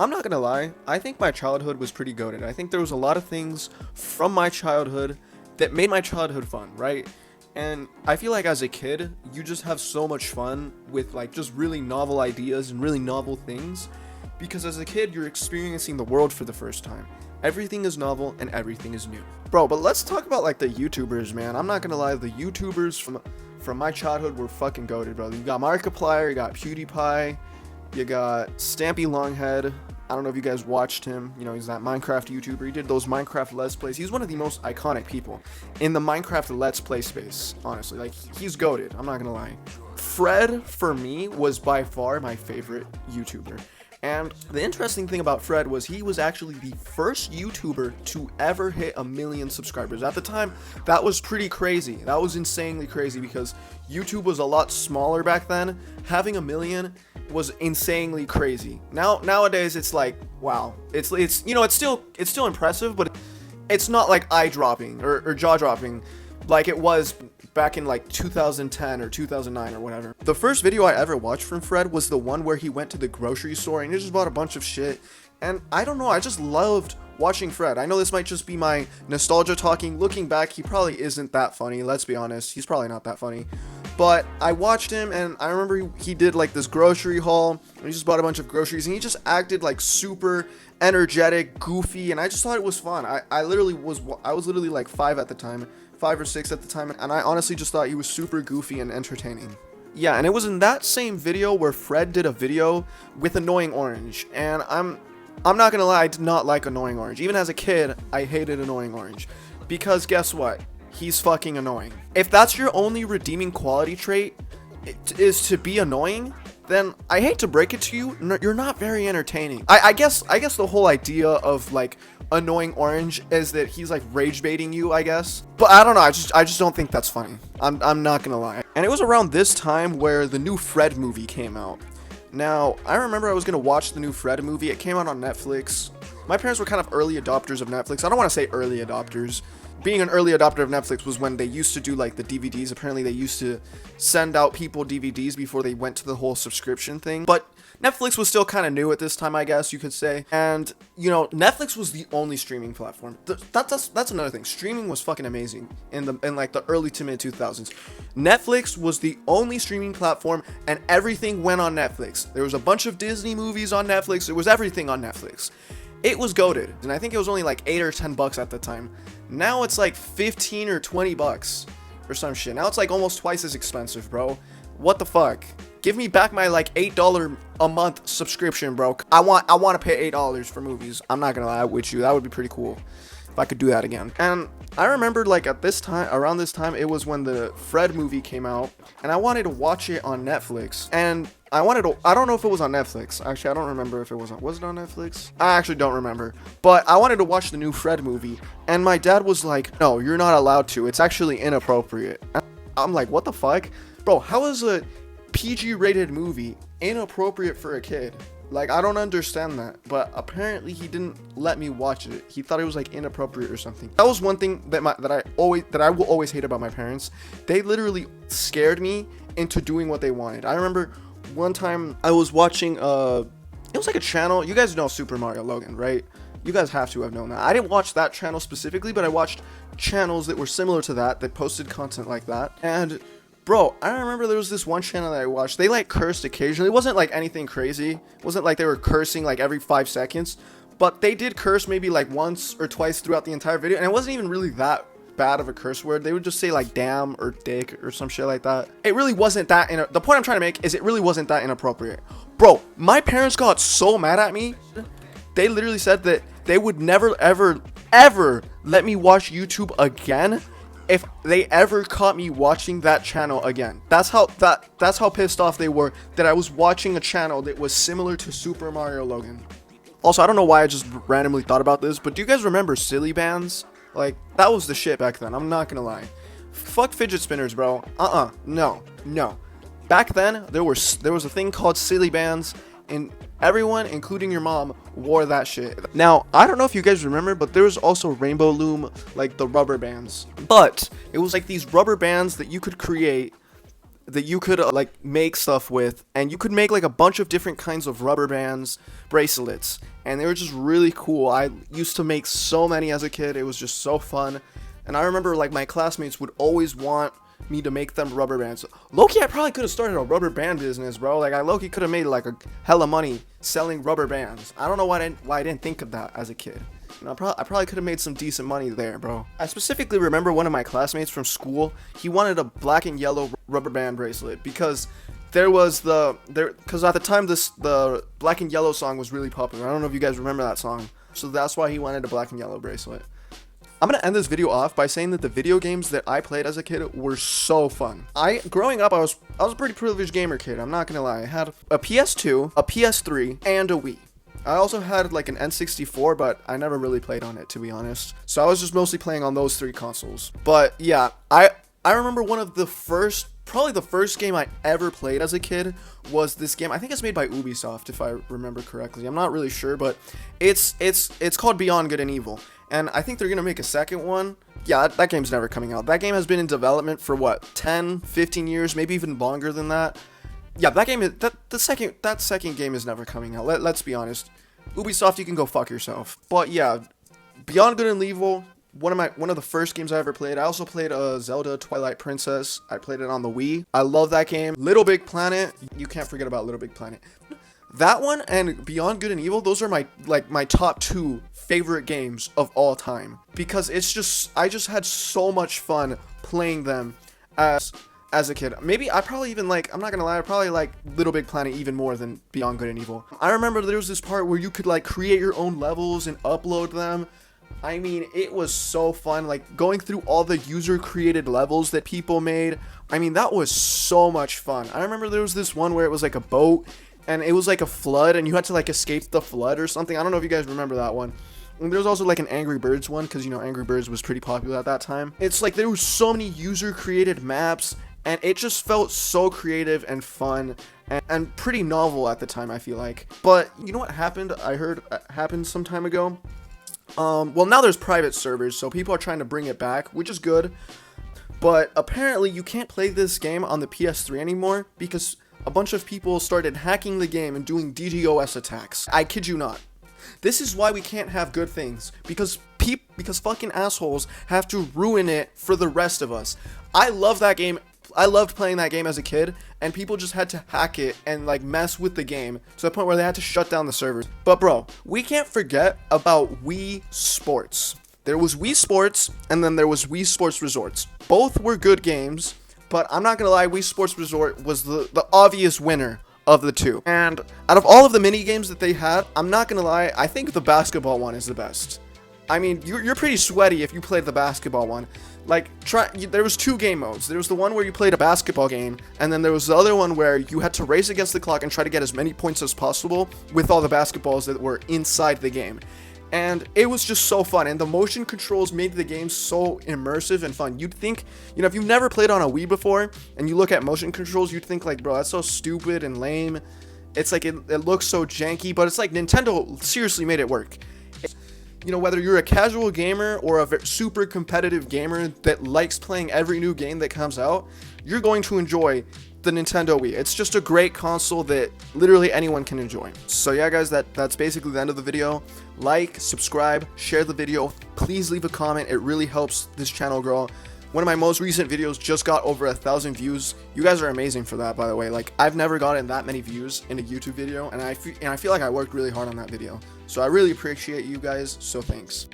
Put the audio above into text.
I'm not gonna lie, I think my childhood was pretty goated. I think there was a lot of things from my childhood that made my childhood fun, right? And I feel like as a kid, you just have so much fun with like just really novel ideas and really novel things, because as a kid, you're experiencing the world for the first time. Everything is novel and everything is new. Bro, but let's talk about like the YouTubers, man. I'm not gonna lie, the YouTubers from my childhood were fucking goated, bro. You got Markiplier, you got PewDiePie, you got Stampy Longhead. I don't know if you guys watched him. You know, he's that Minecraft YouTuber. He did those Minecraft Let's Plays. He's one of the most iconic people in the Minecraft Let's Play space, honestly. Like, he's goated. I'm not gonna lie. Fred, for me, was by far my favorite YouTuber. And the interesting thing about Fred was he was actually the first YouTuber to ever hit 1 million subscribers. At the time, that was pretty crazy. That was insanely crazy because YouTube was a lot smaller back then. Having 1 million was insanely crazy. Nowadays it's like, wow. It's you know, it's still impressive, but it's not like eye-dropping or jaw-dropping like it was back in like 2010 or 2009 or whatever. The first video I ever watched from Fred was the one where he went to the grocery store and he just bought a bunch of shit. And I don't know, I just loved watching Fred. I know this might just be my nostalgia talking. Looking back, he probably isn't that funny. Let's be honest. He's probably not that funny. But I watched him and I remember he did like this grocery haul. And he just bought a bunch of groceries and he just acted like super energetic, goofy. And I just thought it was fun. I was literally like 5 at the time. 5 or 6 at the time, and I honestly just thought he was super goofy and entertaining. Yeah, and it was in that same video where Fred did a video with Annoying Orange, and I'm not gonna lie, I did not like Annoying Orange. Even as a kid, I hated Annoying Orange, because guess what? He's fucking annoying. If that's your only redeeming quality trait, is to be annoying, then I hate to break it to you, you're not very entertaining. I guess the whole idea of like Annoying Orange is that he's like rage baiting you, I guess. But I don't know, I just don't think that's funny. I'm not gonna lie. And it was around this time where the new Fred movie came out. Now, I remember I was gonna watch the new Fred movie. It came out on Netflix. My parents were kind of early adopters of Netflix. I don't want to say early adopters. Being an early adopter of Netflix was when they used to do like the DVDs. Apparently they used to send out people DVDs before they went to the whole subscription thing. But Netflix was still kind of new at this time, I guess you could say. And, you know, Netflix was the only streaming platform. That's another thing. Streaming was fucking amazing in like the early to mid 2000s. Netflix was the only streaming platform and everything went on Netflix. There was a bunch of Disney movies on Netflix. It was everything on Netflix. It was goated, and I think it was only like $8 or $10 at the time. Now it's like 15 or 20 bucks or some shit. Now it's like almost twice as expensive, bro. What the fuck? Give me back my like $8 a month subscription, bro. I want to pay $8 for movies. I'm not gonna lie with you. That would be pretty cool if I could do that again. And I remember like around this time, it was when the Fred movie came out, and I wanted to watch it on Netflix. And I don't know if it was on Netflix. Actually, I don't remember if was it on Netflix? I actually don't remember. But I wanted to watch the new Fred movie, and my dad was like, no, you're not allowed to. It's actually inappropriate. I'm like, what the fuck? Bro, how is a PG rated movie inappropriate for a kid? Like, I don't understand that, but apparently he didn't let me watch it. He thought it was like inappropriate or something. That was one thing that I will always hate about my parents. They literally scared me into doing what they wanted. I remember one time I was watching it was like a channel. You guys know Super Mario Logan, right? You guys have to have known that. I didn't watch that channel specifically, but I watched channels that were similar to that posted content like that. And bro, I remember there was this one channel that I watched. They like cursed occasionally. It wasn't like anything crazy. It wasn't like they were cursing like every 5 seconds, but they did curse maybe like once or twice throughout the entire video. And it wasn't even really that bad of a curse word. They would just say like damn or dick or some shit like that. It really wasn't that the point I'm trying to make is it really wasn't that inappropriate. Bro, my parents got so mad at me. They literally said that they would never ever let me watch YouTube again if they ever caught me watching that channel again. That's how pissed off they were that I was watching a channel that was similar to Super Mario Logan. Also, I don't know why I just randomly thought about this, but do you guys remember Silly Bands? Like, that was the shit back then, I'm not gonna lie. Fuck fidget spinners, bro. No. Back then, there was a thing called Silly Bands, and everyone, including your mom, wore that shit. Now, I don't know if you guys remember, but there was also Rainbow Loom, like the rubber bands. But it was like these rubber bands that you could create that you could like make stuff with, and you could make like a bunch of different kinds of rubber bands, bracelets, and they were just really cool. I used to make so many as a kid. It was just so fun. And I remember like my classmates would always want me to make them rubber bands. Low-key, I probably could have started a rubber band business, bro. Like, I low-key could have made like a hella money selling rubber bands. I don't know why I didn't think of that as a kid. You know, I probably could have made some decent money there, bro. I specifically remember one of my classmates from school. He wanted a black and yellow rubber band bracelet because because at the time the black and yellow song was really popular. I don't know if you guys remember that song. So that's why he wanted a black and yellow bracelet. I'm gonna end this video off by saying that the video games that I played as a kid were so fun. Growing up, I was a pretty privileged gamer kid. I'm not gonna lie. I had a PS2, a PS3, and a Wii. I also had like an N64, but I never really played on it, to be honest. So I was just mostly playing on those 3 consoles. But yeah, I remember probably the first game I ever played as a kid was this game. I think it's made by Ubisoft, if I remember correctly. I'm not really sure, but it's called Beyond Good and Evil. And I think they're going to make a second one. Yeah, that game's never coming out. That game has been in development for what, 10, 15 years, maybe even longer than that. Yeah, that second game is never coming out. Let's be honest. Ubisoft, you can go fuck yourself. But yeah, Beyond Good and Evil, one of the first games I ever played. I also played Zelda Twilight Princess. I played it on the Wii. I love that game. Little Big Planet. You can't forget about Little Big Planet. That one and Beyond Good and Evil, those are my top 2 favorite games of all time, because I just had so much fun playing them as a kid. Maybe I probably even I'm not gonna lie, I probably like Little Big Planet even more than Beyond Good and Evil. I remember there was this part where you could like create your own levels and upload them. I mean, it was so fun, like going through all the user created levels that people made. I mean, that was so much fun. I remember there was this one where it was like a boat and it was like a flood and you had to like escape the flood or something. I don't know if you guys remember that one. And there's also like an Angry Birds one, because you know Angry Birds was pretty popular at that time. It's like there were so many user created maps, and it just felt so creative and fun and pretty novel at the time, I feel like. But you know what happened? I heard happened some time ago. Well, now there's private servers, so people are trying to bring it back, which is good. But apparently you can't play this game on the PS3 anymore because a bunch of people started hacking the game and doing DDoS attacks. I kid you not. This is why we can't have good things, because fucking assholes have to ruin it for the rest of us. I love that game. I loved playing that game as a kid, and people just had to hack it and like mess with the game to the point where they had to shut down the servers. But bro, we can't forget about Wii Sports. There was Wii Sports, and then there was Wii Sports Resorts. Both were good games, but I'm not gonna lie, Wii Sports Resort was the obvious winner of the 2. And out of all of the mini games that they had, I'm not gonna lie, I think the basketball one is the best. I mean, you're pretty sweaty if you played the basketball one. Like, there was 2 game modes. There was the one where you played a basketball game, and then there was the other one where you had to race against the clock and try to get as many points as possible with all the basketballs that were inside the game. And it was just so fun, and the motion controls made the game so immersive and fun. You'd think, you know, if you've never played on a Wii before, and you look at motion controls, you'd think like, bro, that's so stupid and lame. It's like, it looks so janky, but it's like Nintendo seriously made it work. You know, whether you're a casual gamer or a super competitive gamer that likes playing every new game that comes out, you're going to enjoy the Nintendo Wii. It's just a great console that literally anyone can enjoy. So yeah, guys, that's basically the end of the video. Like, subscribe, share the video. Please leave a comment. It really helps this channel grow. One of my most recent videos just got over 1,000 views. You guys are amazing for that, by the way. Like, I've never gotten that many views in a YouTube video, and I feel like I worked really hard on that video. So I really appreciate you guys, so thanks.